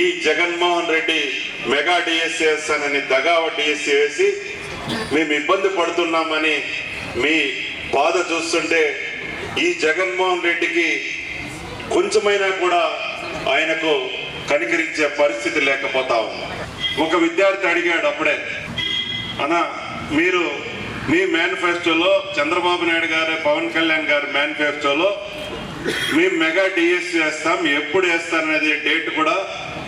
ఈ Jaganmohan Reddy mega DSC వేస్తానని దగా డిఎస్సి వేసి మేము ఇబ్బంది పడుతున్నామని మీ బాధ చూస్తుంటే ఈ జగన్మోహన్ రెడ్డికి కొంచెమైనా కూడా ఆయనకు కనికరించే పరిస్థితి లేకపోతా ఉంది. ఒక విద్యార్థి అడిగాడు అప్పుడే, అన్నా మీరు మీ మేనిఫెస్టోలో చంద్రబాబు నాయుడు గారు పవన్ కళ్యాణ్ గారి మేనిఫెస్టోలో మేము మెగా డిఎస్సి వేస్తాం, ఎప్పుడు వేస్తారనేది డేట్ కూడా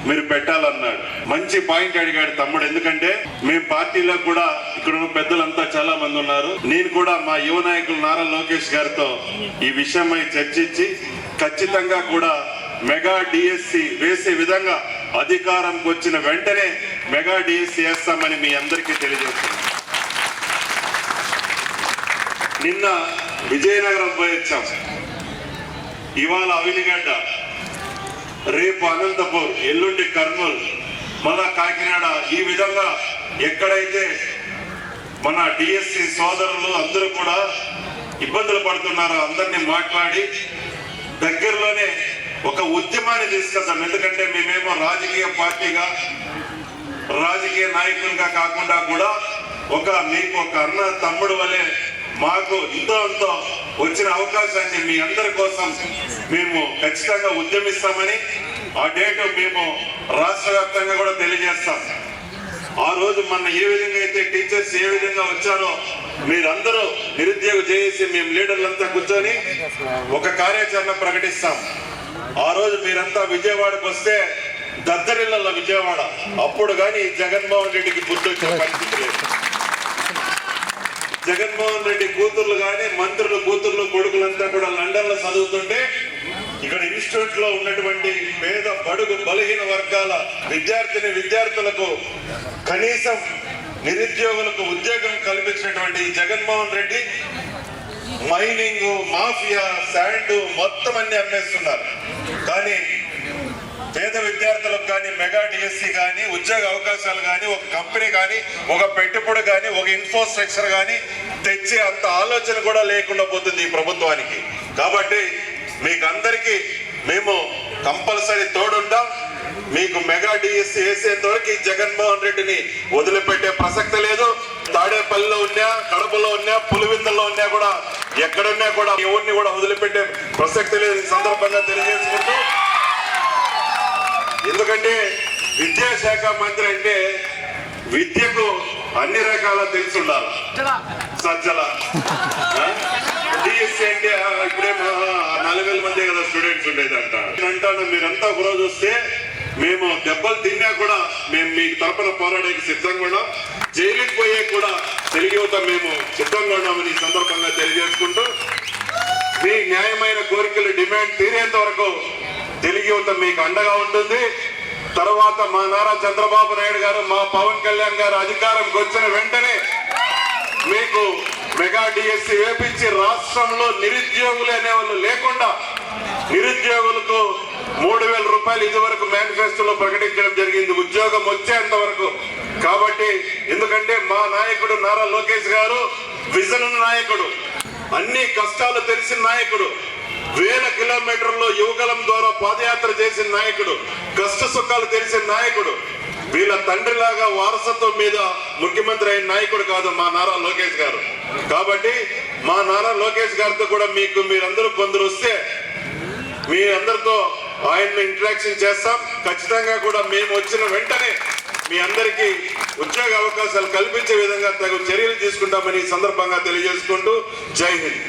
మీరు పెట్టాలన్నాడు. మంచి పాయింట్ అడిగాడు తమ్ముడు. ఎందుకంటే మేము పార్టీలో కూడా ఇక్కడ ఉన్న పెద్దలంతా చాలా మంది ఉన్నారు. నేను కూడా మా యువ నాయకులు నారా లోకేష్ గారితో ఈ విషయమై చర్చించి ఖచ్చితంగా కూడా మెగా డిఎస్సి వేసే విధంగా అధికారంకి వచ్చిన వెంటనే మెగా డిఎస్సి వేస్తామని మీ అందరికీ తెలియజేస్తున్నాను. నిన్న విజయనగరం పోయి వచ్చాం, ఇవాళ అవినిగడ్డ, రేపు అనంతపూర్, ఎల్లుండి కర్నూలు, మళ్ళా కాకినాడ. ఈ విధంగా ఎక్కడైతే మన డిఎస్సి సోదరులు అందరూ కూడా ఇబ్బందులు పడుతున్నారో అందరినీ మాట్లాడి దగ్గరలోనే ఒక ఉద్యమాన్ని తీసుకెళ్తాం. ఎందుకంటే మేమేమో రాజకీయ పార్టీగా రాజకీయ నాయకులుగా కాకుండా కూడా మీకు ఒక అన్న తమ్ముడు వలె మాకు ఇంతో వచ్చిన అవకాశాన్ని మీ అందరి కోసం మేము ఖచ్చితంగా ఉద్యమిస్తామని ఆ డేట్ మేము రాష్ట్ర వ్యాప్తంగా కూడా తెలియజేస్తాం. ఆ రోజు మన ఏ విధంగా అయితే టీచర్స్ ఏ విధంగా వచ్చారో మీరందరూ నిరుద్యోగ చేసి మేము లీడర్లంతా కూర్చొని ఒక కార్యాచరణ ప్రకటిస్తాం. ఆ రోజు మీరంతా విజయవాడకు వస్తే దద్దరిల్ల విజయవాడ. అప్పుడు కానీ జగన్మోహన్ రెడ్డికి బుద్ధి వచ్చే పరిస్థితి లేదు. జగన్మోహన్ రెడ్డి కూతుర్లు కానీ మంత్రులు కూతుర్లు కొడుకులంతా కూడా లండన్ లో చదువుతుంటే ఇక్కడ ఇన్స్టిట్యూట్ లో ఉన్నటువంటి పేద బడుగు బలహీన వర్గాల విద్యార్థులకు కనీసం నిరుద్యోగులకు ఉద్యోగం కల్పించినటువంటి Jaganmohan Reddy mining mafia sand మొత్తం అన్ని అమ్మేస్తున్నారు. కానీ పేద విద్యార్థులకు కానీ మెగా డిఎస్సి కానీ ఉద్యోగ అవకాశాలు కానీ ఒక కంపెనీ కానీ ఒక పెట్టుబడి కానీ ఒక ఇన్ఫ్రాస్ట్రక్చర్ కానీ తెచ్చే అంత ఆలోచన కూడా లేకుండా పోతుంది ఈ ప్రభుత్వానికి. కాబట్టి మీకు అందరికీ మేము కంపల్సరీ తోడుంటాం. మీకు మెగా డిఎస్సి వేసేంత వరకు ఈ జగన్మోహన్ రెడ్డిని వదిలిపెట్టే ప్రసక్తి లేదు. తాడేపల్లిలో ఉన్నా, కడపలో ఉన్నా, పులివిందల్లో ఉన్నా కూడా ఎక్కడున్నా కూడా ఎవరిని కూడా వదిలిపెట్టే ప్రసక్తి లేదు. ఈ సందర్భంగా తెలియజేసుకుంటూ, ఎందుకంటే విద్యాశాఖ మంత్రి అంటే విద్యకు అన్ని రకాల తెలిసి ఉండాలి. సజ్జల డిఎస్సి అంటే ఇప్పుడే 40,000 మంది కదా స్టూడెంట్స్ ఉండేది అంటాను. మీరంతా ఒక రోజు వస్తే మేము దెబ్బలు తిన్నా కూడా మేము మీకు తరపున పోరాడడానికి సిద్ధంగా ఉన్నాం. జైలుకి పోయే కూడా తెలుగు యువత మేము సిద్ధంగా ఉన్నామని ఈ సందర్భంగా తెలియజేసుకుంటూ, మీ న్యాయమైన కోరికలు డిమాండ్ తీరేంత వరకు తెలుగు యువత మీకు అండగా ఉంటుంది. తర్వాత మా నారా చంద్రబాబు నాయుడు గారు, మా పవన్ కళ్యాణ్ గారు అధికారంకి వచ్చిన వెంటనే మీకు మెగా డిఎస్సి వేపించి రాష్ట్రంలో నిరుద్యోగులు అనేవాళ్ళు లేకుండా నిరుద్యోగులకు 3,000 రూపాయలు ఇదివరకు మేనిఫెస్టోలో ప్రకటించడం జరిగింది, ఉద్యోగం వచ్చేంత వరకు. కాబట్టి ఎందుకంటే మా నాయకుడు నారా లోకేష్ గారు విజన్ నాయకుడు, అన్ని కష్టాలు తెలిసిన నాయకుడు, 1000 కిలోమీటర్లు యువగలం ద్వారా పాదయాత్ర చేసిన నాయకుడు, కష్ట సుఖాలు తెలిసిన నాయకుడు. వీళ్ళ తండ్రిలాగా వారసత్వం మీద ముఖ్యమంత్రి అయిన నాయకుడు కాదు మా నారా లోకేష్ గారు. కాబట్టి మా నారా లోకేష్ గారితో కూడా మీరందరూ కొందరు వస్తే మీ అందరితో ఆయన్ని ఇంటరాక్షన్ చేస్తాం. ఖచ్చితంగా కూడా మేము వచ్చిన వెంటనే మీ అందరికీ ఉద్యోగ అవకాశాలు కల్పించే విధంగా తగు చర్యలు తీసుకుంటామని ఈ సందర్భంగా తెలియజేసుకుంటూ జై హింద్.